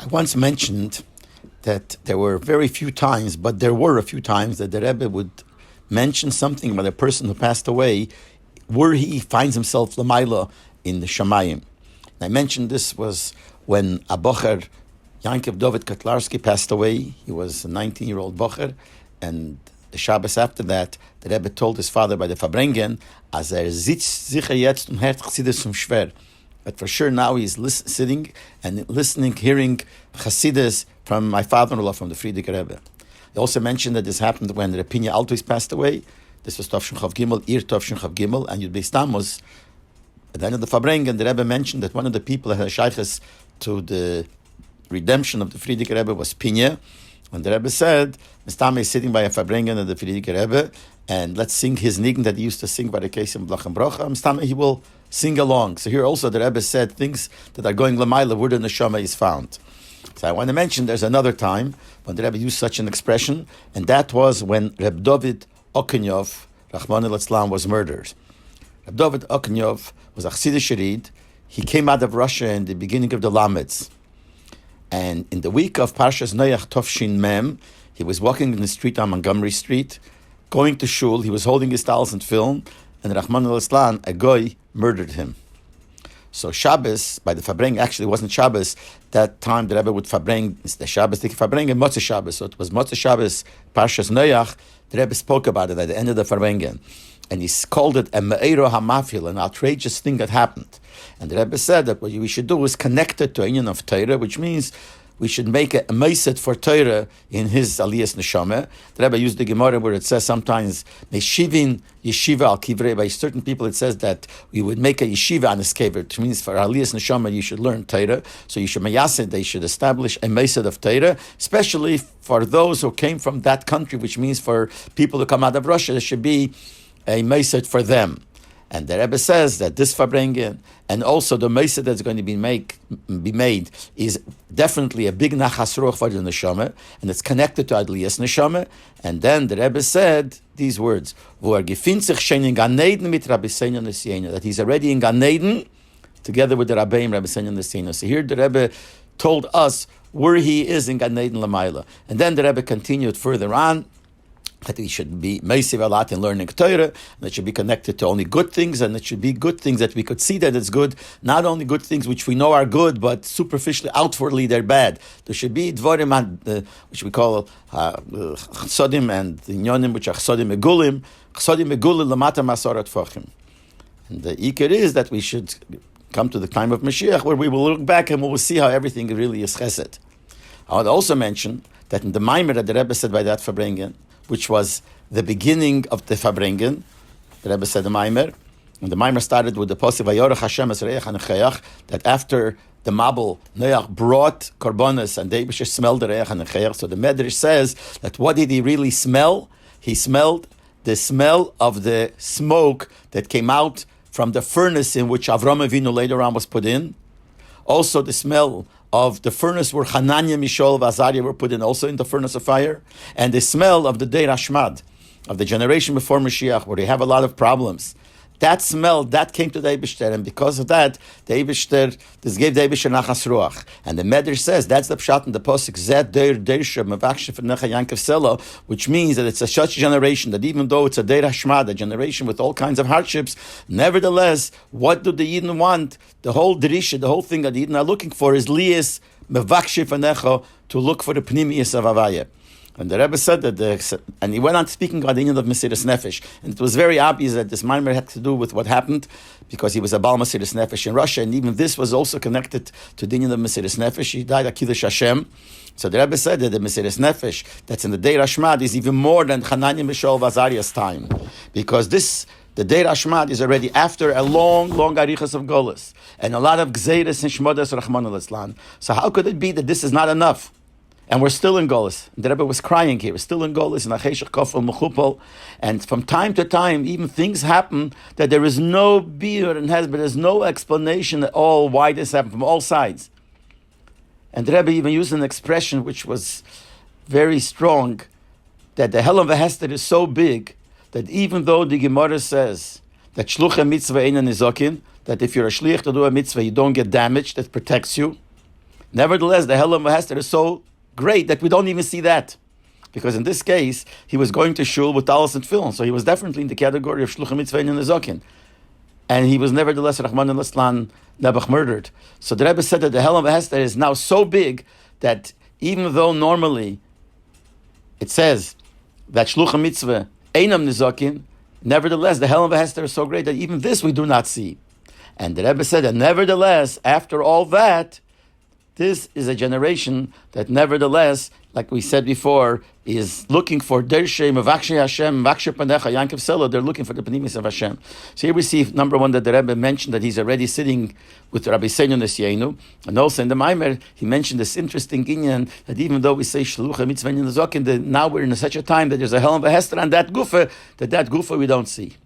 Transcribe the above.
I once mentioned that there were very few times, but there were a few times that the Rebbe would mention something about a person who passed away, where he finds himself Lamaila in the Shamayim. I mentioned this was when a Bocher, Yankov Dovid Kotlarski, passed away. He was a 19-year-old Bocher, and the Shabbos after that, the Rebbe told his father by the Fabrengen, as sitzt sicher jetzt und hört Chassidus schwer. But for sure now he's sitting and listening, hearing Chassidus from my father-in-law, from the Frierdiker Rebbe. He also mentioned that this happened when Rapinya Altois passed away. This was Tovshin Chav Gimel, Tovshin Chav Gimel, and Yud Beis Tammuz. At the end of the Fabrengen, the Rebbe mentioned that one of the people that had shaykhs to the redemption of the Frierdiker Rebbe was Pinya. And the Rebbe said, Mistame is sitting by a Fabrengen of the Frierdiker Rebbe, and let's sing his nigun that he used to sing by the case in Blach and Brocha. Mistame, he will sing along. So here also the Rebbe said things that are going Lamaila, where the Neshama is found. So I want to mention there's another time when the Rebbe used such an expression, and that was when Reb Dovid Okinov, Rachmana litzlan, was murdered. Reb Dovid Okinov was a Chassidish Reed. He came out of Russia in the beginning of the Lameds. And in the week of Parshas Noach Tovshin Mem, he was walking in the street on Montgomery Street, going to shul. He was holding his talis and film, and Rachmana litzlan, a goy, murdered him. So Shabbos, by the Fabreng, actually it wasn't Shabbos. That time the Rebbe would Fabreng, the Shabbos, the Fabreng, and Motzei Shabbos. So it was Motzei Shabbos, Parshas Noach. The Rebbe spoke about it at the end of the Fabrengen. And he called it a me'ero hamafil, an outrageous thing that happened. And the Rebbe said that what we should do is connect it to a union of Torah, which means we should make a meiset for Torah in his Aliyas Neshama. The Rebbe used the Gemara where it says sometimes Meshivin Yeshiva al Kivrei. By certain people it says that we would make a yeshiva on his kever, which means for Aliyas Neshama you should learn Torah. So you should mayasid, they should establish a meiset of Torah, especially for those who came from that country, which means for people who come out of Russia, there should be a meiset for them. And the Rebbe says that this Fabrengen and also the meiset that's going to be made is definitely a big nachas ruach for the neshama, and it's connected to Adliyas neshama. And then the Rebbe said these words: that he's already in Gan Eden together with the Rabbeim Rabbi Senya Nesina. So here the Rebbe told us where he is in Gan Eden Lamaila, and then the Rebbe continued further on that he should be meisiv a lot in learning Torah, and it should be connected to only good things, and it should be good things that we could see that it's good, not only good things which we know are good, but superficially, outwardly, they're bad. There should be dvorim, which we call chassidim, and the inyonim, which are chassidim megulim lamata masorat fochim. And the ikar is that we should come to the time of Mashiach, where we will look back and we will see how everything really is chesed. I would also mention that in the Maimer that the Rebbe said by that Fabrengen, which was the beginning of the Fabrengen, the Rebbe said the Maimer, and the Maimer started with the Pasuk Vayorach Hashem es reich hanecheach, that after the Mabul, Noach brought korbanos and the Eibusher smelled the reich hanecheach. So the Medrash says that what did he really smell? He smelled the smell of the smoke that came out from the furnace in which Avram Avinu later on was put in. Also the smell of the furnace where Hananiah, Mishael, and Azariah were put in, also in the furnace of fire, and the smell of the Deir Hashmad, of the generation before Mashiach, where they have a lot of problems. That smell, that came to the Eibishter, and because of that, the Eibishter, this gave the Eibishter nachas ruach. And the Medrash says, that's the pshat in the Pasuk, Zed Deir Deir Mevakshef Necha Yankov Selo, which means that it's a such generation that even though it's a Deir Hashmad, a generation with all kinds of hardships, nevertheless, what do the Yidden want? The whole Drisha, the whole thing that the Yidden are looking for is Lias Mevakshef Necha, to look for the Pnimius of Avaya. And the Rebbe said that, and he went on speaking about the Inyan of Mesiras Nefesh. And it was very obvious that this Maimer had to do with what happened, because he was a Baal Mesiras Nefesh in Russia, and even this was also connected to the Inyan of Mesiras Nefesh. He died at Kiddush Hashem. So the Rebbe said that the Mesiras Nefesh that's in the Deir Hashmad is even more than Hananiah, Mishael, Azariah's time. Because the Deir Hashmad is already after a long arichas of Golas, and a lot of Gzeiras and Shmodas Rachmana litzlan. So how could it be that this is not enough? And we're still in Golis. The Rebbe was crying here. We're still in Golis, in Acheshach Kofel Mechupol. And from time to time, even things happen that there is no beer and has, but there's no explanation at all why this happened from all sides. And the Rebbe even used an expression which was very strong, that the Helen Vehester is so big that even though the Gemara says that Shlucha Mitzvah Einan Nizokin, that if you're a Shliach to do a mitzvah, you don't get damaged, that protects you. Nevertheless, the Helam V'Hester is so great that we don't even see that. Because in this case, he was going to shul with talis and tefillin, so he was definitely in the category of shluchim mitzvah and nezokin. And he was nevertheless, Rahman al-Islan, Nebuch murdered. So the Rebbe said that the Helam V'Hester is now so big that even though normally it says that shluchim mitzvah einam nezokin, nevertheless, the Helam V'Hester is so great that even this we do not see. And the Rebbe said that nevertheless, after all that, this is a generation that nevertheless, like we said before, is looking for Dershe, Mavakshe Hashem, Mavakshe Panecha, Yankiv Selo, they're looking for the Panimis of Hashem. So here we see, number one, that the Rebbe mentioned that he's already sitting with Rabbi Seinu Nesyeinu, and also in the Maimer, he mentioned this interesting inyan that even though we say Shlucha Mitzvah Zokin, now we're in such a time that there's a Helam V'Hester on that Gufa we don't see.